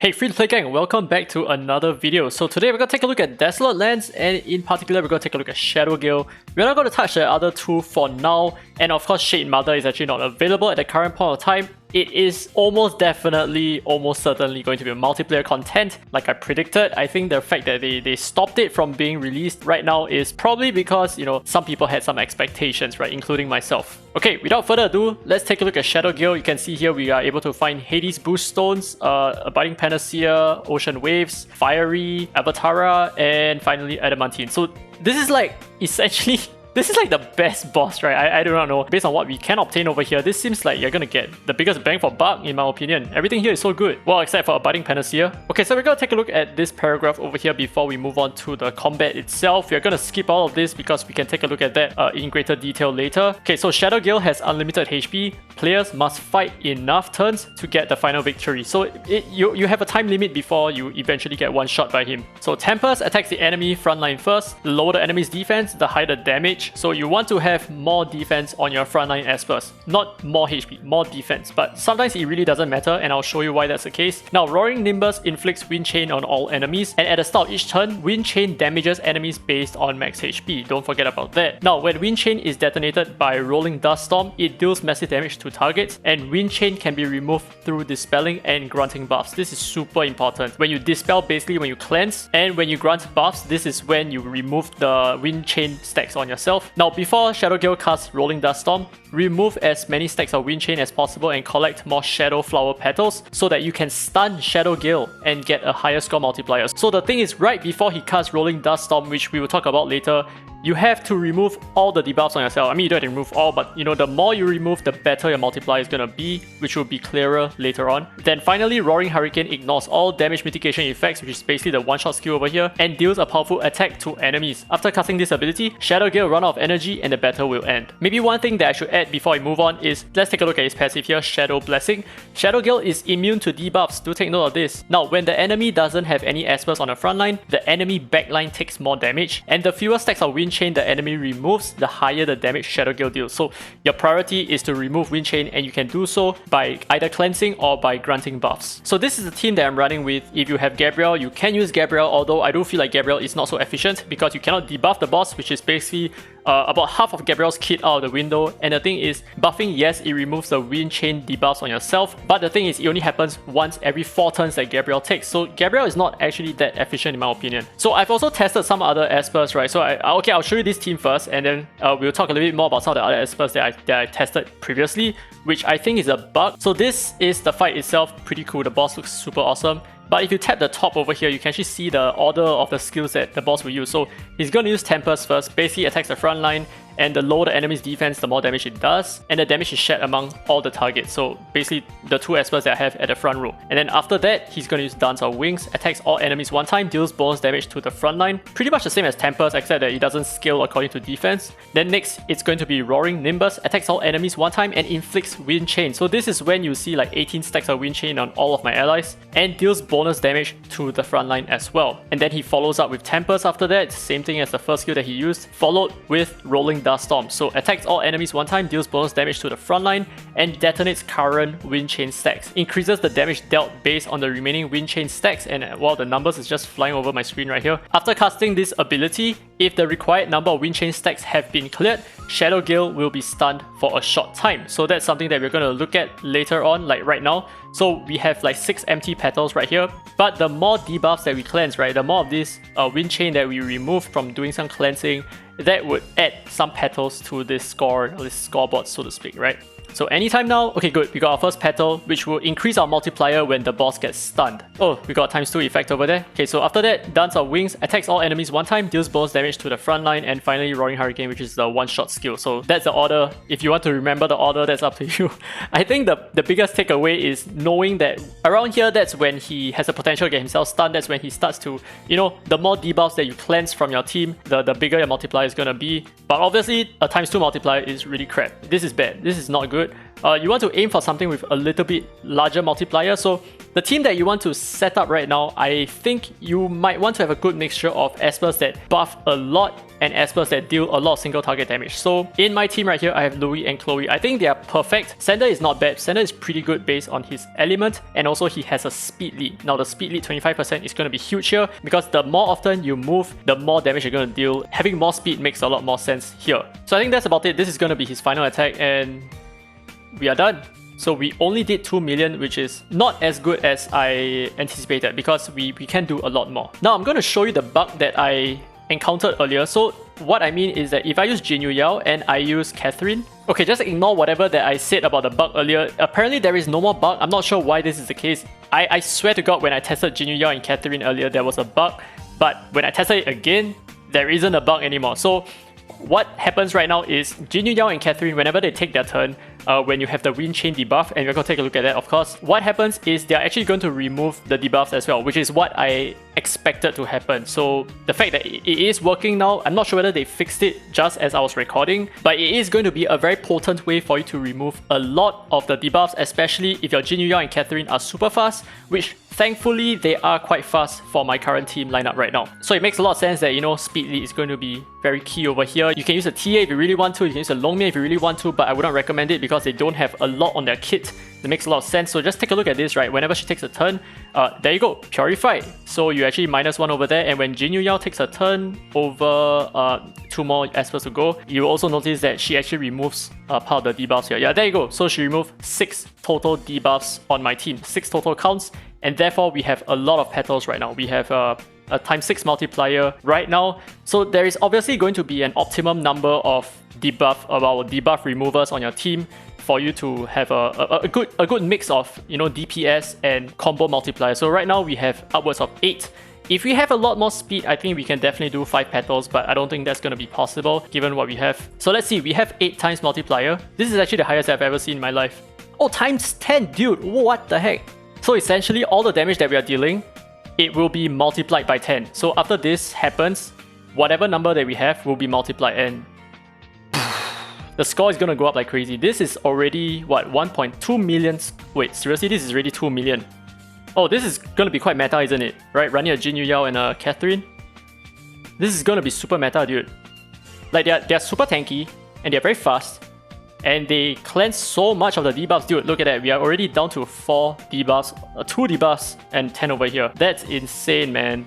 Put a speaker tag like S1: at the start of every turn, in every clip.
S1: Hey free-to-play gang, welcome back to another video. So today we're going to take a look at Desolate lands, and in particular we're going to take a look at Shadowgale. We're not going to touch the other two for now, and of course Shade Mother is actually not available at the current point of time. It is almost certainly going to be a multiplayer content like I predicted. I think the fact that they stopped it from being released right now is probably because, you know, some people had some expectations, right, including myself. Okay, without further ado, let's take a look at Shadowgale. You can see here we are able to find Hades Boost Stones, Abiding Panacea, Ocean Waves, Fiery, Avatara, and finally Adamantine. So this is like essentially this is like the best boss, right? I do not know. Based on what we can obtain over here, this seems like you're gonna get the biggest bang for buck in my opinion. Everything here is so good. Well, except for Abiding Panacea. Okay, so we're gonna take a look at this paragraph over here before we move on to the combat itself. We're gonna skip all of this because we can take a look at that in greater detail later. Okay, so Shadowgale has unlimited HP. Players must fight enough turns to get the final victory. So you have a time limit before you eventually get one shot by him. So Tempest attacks the enemy frontline first. The lower the enemy's defense, the higher the damage. So you want to have more defense on your frontline as first. Not more HP, more defense. But sometimes it really doesn't matter, and I'll show you why that's the case. Now, Roaring Nimbus inflicts Wind Chain on all enemies, and at the start of each turn, Wind Chain damages enemies based on max HP. Don't forget about that. Now, when Wind Chain is detonated by Rolling Dust Storm, it deals massive damage to targets, and Wind Chain can be removed through Dispelling and Granting buffs. This is super important. When you Dispel, basically when you cleanse, and when you grant buffs, this is when you remove the Wind Chain stacks on yourself. Now, before Shadowgale casts Rolling Dust Storm, remove as many stacks of Wind Chain as possible and collect more Shadow Flower Petals so that you can stun Shadowgale and get a higher score multiplier. So the thing is, right before he casts Rolling Dust Storm, which we will talk about later, you have to remove all the debuffs on yourself. I mean, you don't have to remove all, but you know, the more you remove, the better your multiplier is gonna be, which will be clearer later on. Then finally, Roaring Hurricane ignores all damage mitigation effects, which is basically the one-shot skill over here, and deals a powerful attack to enemies. After casting this ability, Shadowgale run out of energy and the battle will end. Maybe one thing that I should add before I move on is, let's take a look at his passive here, Shadow Blessing. Shadowgale is immune to debuffs, do take note of this. Now, when the enemy doesn't have any Espers on the front line, the enemy backline takes more damage, and the fewer stacks of Wind Chain the enemy removes, the higher the damage Shadowgale deals. So your priority is to remove Wind Chain, and you can do so by either cleansing or by granting buffs. So this is the team that I'm running with. If you have Gabriel, you can use Gabriel, although I do feel like Gabriel is not so efficient because you cannot debuff the boss, which is basically about half of Gabriel's kit out of the window. And the thing is, buffing, yes, it removes the Wind Chain debuffs on yourself, but the thing is, it only happens once every 4 turns that Gabriel takes. So Gabriel is not actually that efficient in my opinion. So I've also tested some other Espers, right? So I'll show you this team first, and then we'll talk a little bit more about some of the other Espers that I tested previously, which I think is a bug. So this is the fight itself, pretty cool. The boss looks super awesome. But if you tap the top over here, you can actually see the order of the skills that the boss will use. So he's going to use Tempest first, basically attacks the front line, and the lower the enemy's defense, the more damage it does, and the damage is shared among all the targets. So basically the 2 Espers that I have at the front row. And then after that, he's going to use Dance of Wings, attacks all enemies one time, deals bonus damage to the front line. Pretty much the same as Tempest, except that it doesn't scale according to defense. Then next, it's going to be Roaring Nimbus, attacks all enemies one time and inflicts Wind Chain. So this is when you see like 18 stacks of Wind Chain on all of my allies, and deals bonus damage to the front line as well. And then he follows up with Tempest after that, same thing as the first skill that he used, followed with Rolling Dust Storm. So attacks all enemies one time, deals bonus damage to the front line, and detonates current Wind Chain stacks. Increases the damage dealt based on the remaining Wind Chain stacks, and well, the numbers is just flying over my screen right here. After casting this ability, if the required number of Wind Chain stacks have been cleared, Shadowgale will be stunned for a short time. So that's something that we're going to look at later on, like right now. So we have like 6 empty petals right here, but the more debuffs that we cleanse, right, the more of this Wind Chain that we remove from doing some cleansing, that would add some petals to this score, or this scoreboard, so to speak, right? So anytime now, okay good, we got our first petal, which will increase our multiplier when the boss gets stunned. Oh, we got ×2 effect over there. Okay, so after that, Dance of Wings, attacks all enemies one time, deals bonus damage to the front line, and finally Roaring Hurricane, which is the one-shot skill. So that's the order. If you want to remember the order, that's up to you. I think the biggest takeaway is knowing that around here, that's when he has the potential to get himself stunned. That's when he starts to, you know, the more debuffs that you cleanse from your team, the bigger your multiplier is gonna be. But obviously, a ×2 multiplier is really crap. This is bad. This is not good. you want to aim for something with a little bit larger multiplier. So the team that you want to set up right now, I think you might want to have a good mixture of espers that buff a lot and espers that deal a lot of single target damage. So in my team right here, I have Louis and Chloe. I think they are perfect. Sander is not bad. Sander is pretty good based on his element, and also he has a speed lead. Now the speed lead 25% is going to be huge here because the more often you move, the more damage you're going to deal. Having more speed makes a lot more sense here. So I think that's about it. This is going to be his final attack and we are done. So we only did 2 million, which is not as good as I anticipated because we can do a lot more. Now I'm going to show you the bug that I encountered earlier. So what I mean is that if I use Jinyu Yao and I use Catherine, okay, just ignore whatever that I said about the bug earlier. Apparently there is no more bug. I'm not sure why this is the case. I swear to God, when I tested Jinyu Yao and Catherine earlier, there was a bug. But when I tested it again, there isn't a bug anymore. So what happens right now is Jinyu Yao and Catherine, whenever they take their turn, when you have the wind chain debuff, and we're going to take a look at that of course, what happens is they're actually going to remove the debuffs as well, which is what I expected to happen. So the fact that it is working now, I'm not sure whether they fixed it just as I was recording, but it is going to be a very potent way for you to remove a lot of the debuffs, especially if your Jinyu Yao and Catherine are super fast, which thankfully they are quite fast for my current team lineup right now. So it makes a lot of sense that, you know, speed lead is going to be very key over here. You can use a TA if you really want to, you can use a Longmei if you really want to, but I wouldn't recommend it because they don't have a lot on their kit. It makes a lot of sense. So just take a look at this, right? Whenever she takes a turn, there you go, Purify. So you actually -1 over there, and when Jinyu Yao takes a turn over 2 more espers to go, you also notice that she actually removes part of the debuffs here. Yeah, there you go. So she removed 6 total debuffs on my team, 6 total counts, and therefore we have a lot of petals right now. We have a ×6 multiplier right now. So there is obviously going to be an optimum number of debuff removers on your team for you to have a good mix of, you know, DPS and combo multiplier. So right now we have upwards of 8. If we have a lot more speed, I think we can definitely do 5 petals, but I don't think that's going to be possible given what we have. So let's see, we have 8 times multiplier. This is actually the highest I've ever seen in my life. Oh, ×10, dude, what the heck? So essentially all the damage that we are dealing, it will be multiplied by 10. So after this happens, whatever number that we have will be multiplied, and the score is gonna go up like crazy. This is already, what, 1.2 million? Wait, seriously, this is already 2 million. Oh, this is gonna be quite meta, isn't it? Right, running a Jinyu Yao and a Catherine. This is gonna be super meta, dude. Like, they're super tanky, and they're very fast, and they cleanse so much of the debuffs. Dude, look at that. We are already down to 4 debuffs, 2 debuffs, and 10 over here. That's insane, man.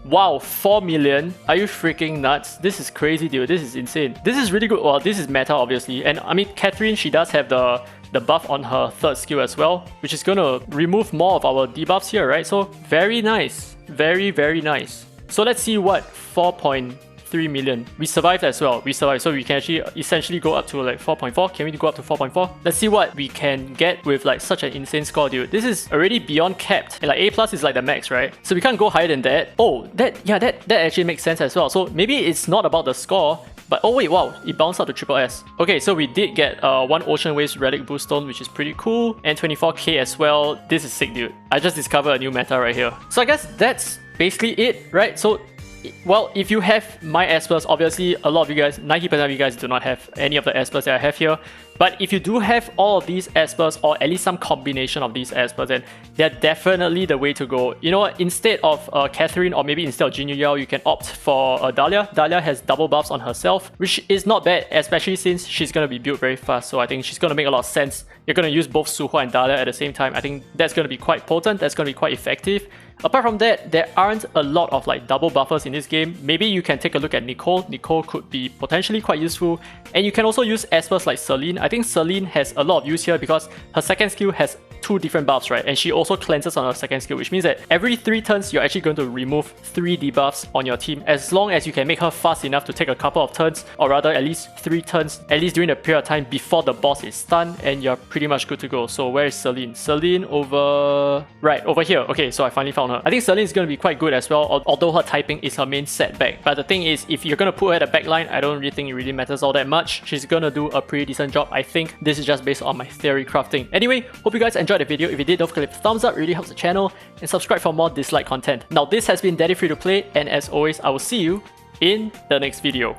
S1: Wow, 4 million? Are you freaking nuts? This is crazy, dude. This is insane. This is really good. Well, this is meta, obviously. And I mean, Catherine, she does have the buff on her 3rd skill as well, which is going to remove more of our debuffs here, right? So very nice. Very, very nice. So let's see what 4.3 million. We survived as well. We survived. So we can actually essentially go up to like 4.4. Can we go up to 4.4? Let's see what we can get with like such an insane score, dude. This is already beyond capped. And like A+ is like the max, right? So we can't go higher than that. Oh, that actually makes sense as well. So maybe it's not about the score, but oh wait, wow, it bounced up to SSS. Okay, so we did get 1 Ocean Waves Relic Boost Stone, which is pretty cool, and 24k as well. This is sick, dude. I just discovered a new meta right here. So I guess that's basically it, right? So, well, if you have my espers, obviously a lot of you guys, 90% of you guys do not have any of the espers that I have here. But if you do have all of these espers, or at least some combination of these espers, then they're definitely the way to go. You know what, instead of Catherine, or maybe instead of Jinyu Yao, you can opt for Dahlia. Dahlia has double buffs on herself, which is not bad, especially since she's going to be built very fast. So I think she's going to make a lot of sense. You're going to use both Suhua and Dahlia at the same time. I think that's going to be quite potent, that's going to be quite effective. Apart from that, there aren't a lot of like double buffers in this game. Maybe you can take a look at Nicole. Nicole could be potentially quite useful. And you can also use espers like Celine. I think Celine has a lot of use here because her 2nd skill has 2 different buffs, right? And she also cleanses on her 2nd skill, which means that every 3 turns, you're actually going to remove 3 debuffs on your team, as long as you can make her fast enough to take a couple of turns, or rather at least 3 turns, at least during the period of time before the boss is stunned, and you're pretty much good to go. So where is Celine? Celine over... right, over here. Okay, so I finally found her. I think Celine is going to be quite good as well, although her typing is her main setback. But the thing is, if you're going to put her at the backline, I don't really think it really matters all that much. She's going to do a pretty decent job, I think. This is just based on my theory crafting. Anyway, hope you guys enjoyed the video. If you did, don't forget to leave a thumbs up, it really helps the channel, and subscribe for more Dislyte content. Now, this has been Daddy Free to Play, and as always, I will see you in the next video.